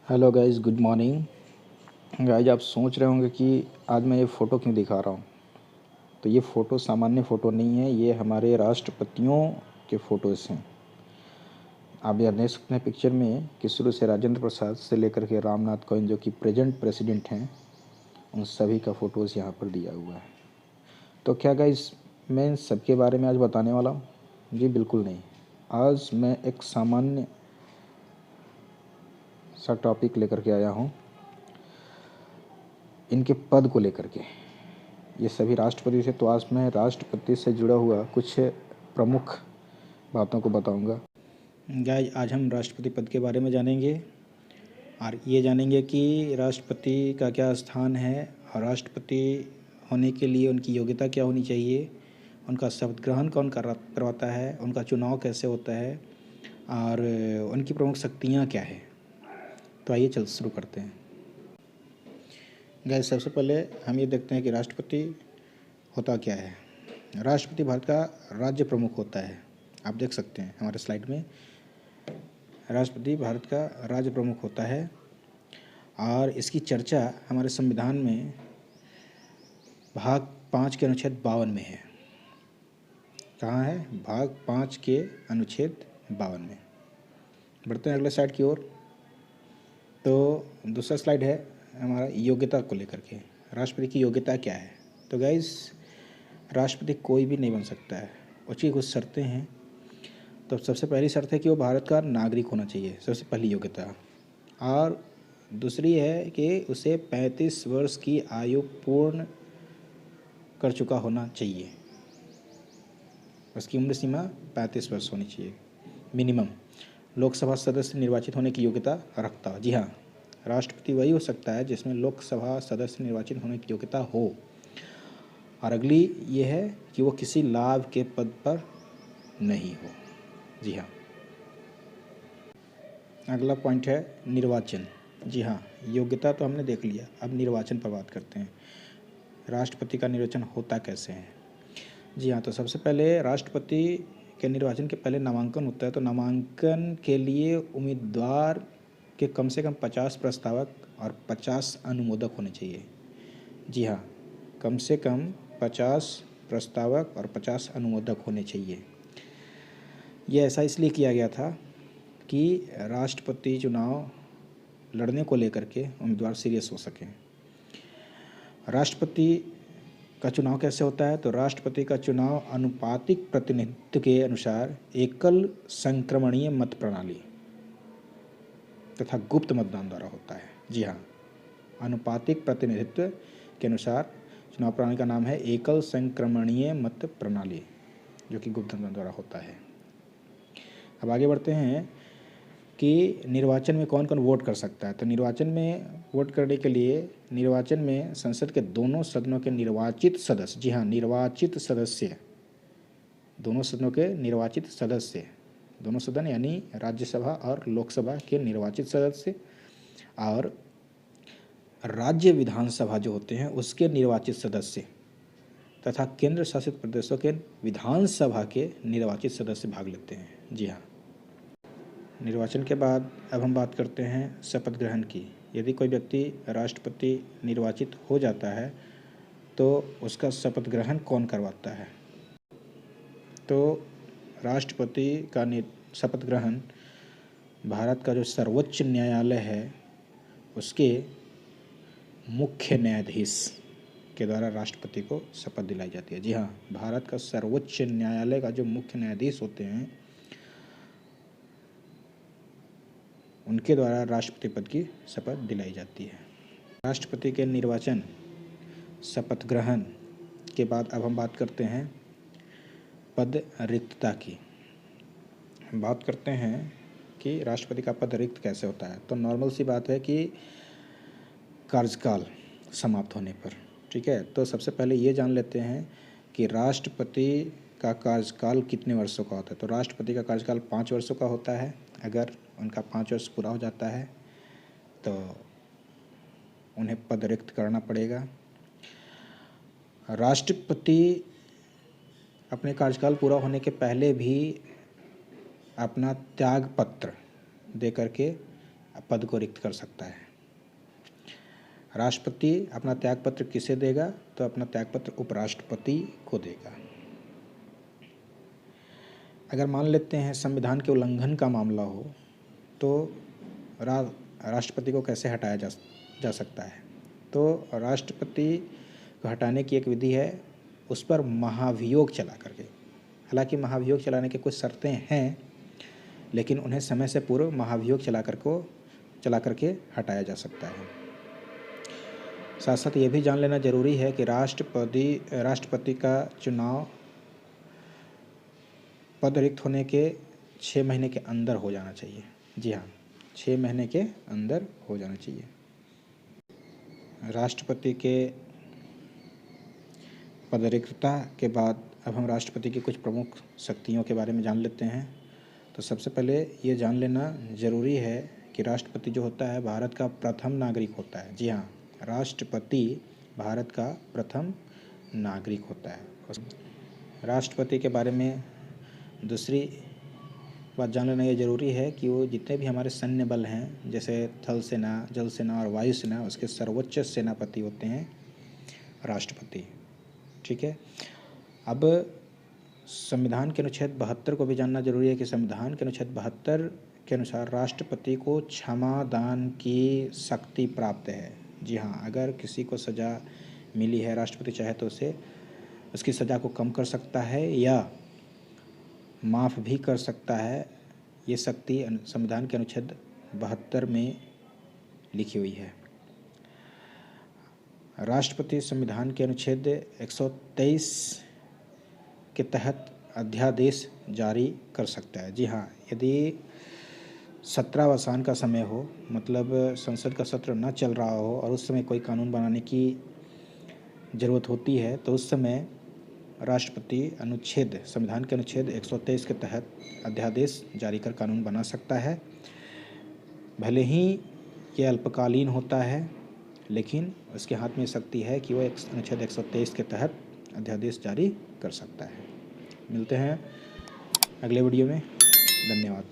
Hello guys, good morning. Guys, आप सोच रहे होंगे कि आज मैं ये फ़ोटो क्यों दिखा रहा हूँ। तो ये फ़ोटो सामान्य फ़ोटो नहीं है, ये हमारे राष्ट्रपतियों के फ़ोटोज़ हैं। आप यह देख सकते हैं पिक्चर में कि शुरू से राजेंद्र प्रसाद से लेकर के रामनाथ कोविंद जो कि प्रेजेंट प्रेसिडेंट हैं, उन सभी का फ़ोटोज़ यहाँ पर दिया हुआ है। तो क्या गाइस, मैं इन सब के बारे में आज बताने वाला हूँ? जी बिल्कुल नहीं। आज मैं एक सामान्य सा टॉपिक लेकर के आया हूँ, इनके पद को लेकर के। ये सभी राष्ट्रपति थे, तो आज मैं राष्ट्रपति से जुड़ा हुआ कुछ प्रमुख बातों को बताऊंगा। गाइस, आज हम राष्ट्रपति पद के बारे में जानेंगे और ये जानेंगे कि राष्ट्रपति का क्या स्थान है और राष्ट्रपति होने के लिए उनकी योग्यता क्या होनी चाहिए, उनका शपथ ग्रहण कौन करवाता है, उनका चुनाव कैसे होता है और उनकी प्रमुख शक्तियाँ क्या है। तो आइए चल शुरू करते हैं। गाइस, सबसे पहले हम ये देखते हैं कि राष्ट्रपति होता क्या है। राष्ट्रपति भारत का राज्य प्रमुख होता है। आप देख सकते हैं हमारे स्लाइड में, राष्ट्रपति भारत का राज्य प्रमुख होता है और इसकी चर्चा हमारे संविधान में भाग 5 के अनुच्छेद 52 में है। कहाँ है? भाग 5 के अनुच्छेद 52 में। बढ़ते हैं अगले स्लाइड की ओर। तो दूसरा स्लाइड है हमारा योग्यता को लेकर के, राष्ट्रपति की योग्यता क्या है। तो गाइस, राष्ट्रपति कोई भी नहीं बन सकता है, उसकी कुछ शर्तें हैं। तो सबसे पहली शर्त है कि वो भारत का नागरिक होना चाहिए, सबसे पहली योग्यता। और दूसरी है कि उसे 35 वर्ष की आयु पूर्ण कर चुका होना चाहिए, उसकी उम्र सीमा 35 वर्ष होनी चाहिए मिनिमम। लोकसभा सदस्य निर्वाचित होने की योग्यता रखता है। जी हाँ, राष्ट्रपति वही हो सकता है जिसमें लोकसभा सदस्य निर्वाचित होने की योग्यता हो। और अगली ये है कि वो किसी लाभ के पद पर नहीं हो। जी हाँ। अगला पॉइंट है निर्वाचन। जी हाँ, योग्यता तो हमने देख लिया, अब निर्वाचन पर बात करते हैं। राष्ट्रपति का निर्वाचन होता कैसे है? जी हाँ, तो सबसे पहले राष्ट्रपति के निर्वाचन के पहले नामांकन होता है। तो नामांकन के लिए उम्मीदवार के कम से कम 50 प्रस्तावक और 50 अनुमोदक होने चाहिए। जी हाँ, कम से कम 50 प्रस्तावक और 50 अनुमोदक होने चाहिए। यह ऐसा इसलिए किया गया था कि राष्ट्रपति चुनाव लड़ने को लेकर के उम्मीदवार सीरियस हो सकें। राष्ट्रपति का चुनाव कैसे होता है? तो राष्ट्रपति का चुनाव आनुपातिक प्रतिनिधित्व के अनुसार एकल संक्रमणीय मत प्रणाली तथा गुप्त मतदान द्वारा होता है। जी हाँ, आनुपातिक प्रतिनिधित्व के अनुसार चुनाव प्रणाली का नाम है एकल संक्रमणीय मत प्रणाली, जो कि गुप्त मतदान द्वारा होता है। अब आगे बढ़ते हैं कि निर्वाचन में कौन कौन वोट कर सकता है। तो निर्वाचन में वोट करने के लिए निर्वाचन में संसद के दोनों सदनों के निर्वाचित सदस्य, जी हाँ, निर्वाचित सदस्य, दोनों सदनों के निर्वाचित सदस्य, दोनों सदन यानी राज्यसभा और लोकसभा के निर्वाचित सदस्य और राज्य विधानसभा जो होते हैं उसके निर्वाचित सदस्य तथा केंद्र शासित प्रदेशों के विधानसभा के निर्वाचित सदस्य भाग लेते हैं। जी हाँ। निर्वाचन के बाद अब हम बात करते हैं शपथ ग्रहण की। यदि कोई व्यक्ति राष्ट्रपति निर्वाचित हो जाता है तो उसका शपथ ग्रहण कौन करवाता है? तो राष्ट्रपति का शपथ ग्रहण भारत का जो सर्वोच्च न्यायालय है उसके मुख्य न्यायाधीश के द्वारा राष्ट्रपति को शपथ दिलाई जाती है। जी हाँ, भारत का सर्वोच्च न्यायालय का जो मुख्य न्यायाधीश होते हैं उनके द्वारा राष्ट्रपति पद की शपथ दिलाई जाती है। राष्ट्रपति के निर्वाचन, शपथ ग्रहण के बाद अब हम बात करते हैं पद रिक्तता की। हम बात करते हैं कि राष्ट्रपति का पद रिक्त कैसे होता है। तो नॉर्मल सी बात है कि कार्यकाल समाप्त होने पर, ठीक है। तो सबसे पहले ये जान लेते हैं कि राष्ट्रपति का कार्यकाल कितने वर्षों का होता है। तो राष्ट्रपति का कार्यकाल 5 वर्षों का होता है। अगर उनका 5 वर्ष पूरा हो जाता है तो उन्हें पद रिक्त करना पड़ेगा। राष्ट्रपति अपने कार्यकाल पूरा होने के पहले भी अपना त्याग पत्र दे करके पद को रिक्त कर सकता है। राष्ट्रपति अपना त्यागपत्र किसे देगा? तो अपना त्यागपत्र उपराष्ट्रपति को देगा। अगर मान लेते हैं संविधान के उल्लंघन का मामला हो तो राष्ट्रपति को कैसे हटाया जा सकता है? तो राष्ट्रपति को हटाने की एक विधि है, उस पर महाभियोग चला करके। हालांकि महाभियोग चलाने की कुछ शर्तें हैं, लेकिन उन्हें समय से पूर्व महाभियोग चला करके हटाया जा सकता है। साथ साथ ये भी जान लेना जरूरी है कि राष्ट्रपति का चुनाव पद रिक्त होने के 6 महीने के अंदर हो जाना चाहिए। जी हाँ, 6 महीने के अंदर हो जाना चाहिए। राष्ट्रपति के पद रिक्तता के बाद अब हम राष्ट्रपति की कुछ प्रमुख शक्तियों के बारे में जान लेते हैं। तो सबसे पहले ये जान लेना ज़रूरी है कि राष्ट्रपति जो होता है भारत का प्रथम नागरिक होता है। जी हाँ, राष्ट्रपति भारत का प्रथम नागरिक होता है। राष्ट्रपति के बारे में दूसरी बात जान लेना ये ज़रूरी है कि वो जितने भी हमारे सैन्य बल हैं, जैसे थल सेना, जल सेना और वायु सेना, उसके सर्वोच्च सेनापति होते हैं राष्ट्रपति। ठीक है। अब संविधान के अनुच्छेद 72 को भी जानना जरूरी है कि संविधान के अनुच्छेद 72 के अनुसार राष्ट्रपति को क्षमा दान की शक्ति प्राप्त है। जी हाँ, अगर किसी को सज़ा मिली है, राष्ट्रपति चाहे तो उसे उसकी सज़ा को कम कर सकता है या माफ़ भी कर सकता है। ये शक्ति संविधान के अनुच्छेद 72 में लिखी हुई है। राष्ट्रपति संविधान के अनुच्छेद 123 के तहत अध्यादेश जारी कर सकता है। जी हाँ, यदि सत्रावसान का समय हो, मतलब संसद का सत्र न चल रहा हो और उस समय कोई कानून बनाने की ज़रूरत होती है, तो उस समय राष्ट्रपति संविधान के अनुच्छेद 123 के तहत अध्यादेश जारी कर कानून बना सकता है। भले ही ये अल्पकालीन होता है, लेकिन उसके हाथ में शक्ति है कि वो अनुच्छेद 123 के तहत अध्यादेश जारी कर सकता है। मिलते हैं अगले वीडियो में। धन्यवाद।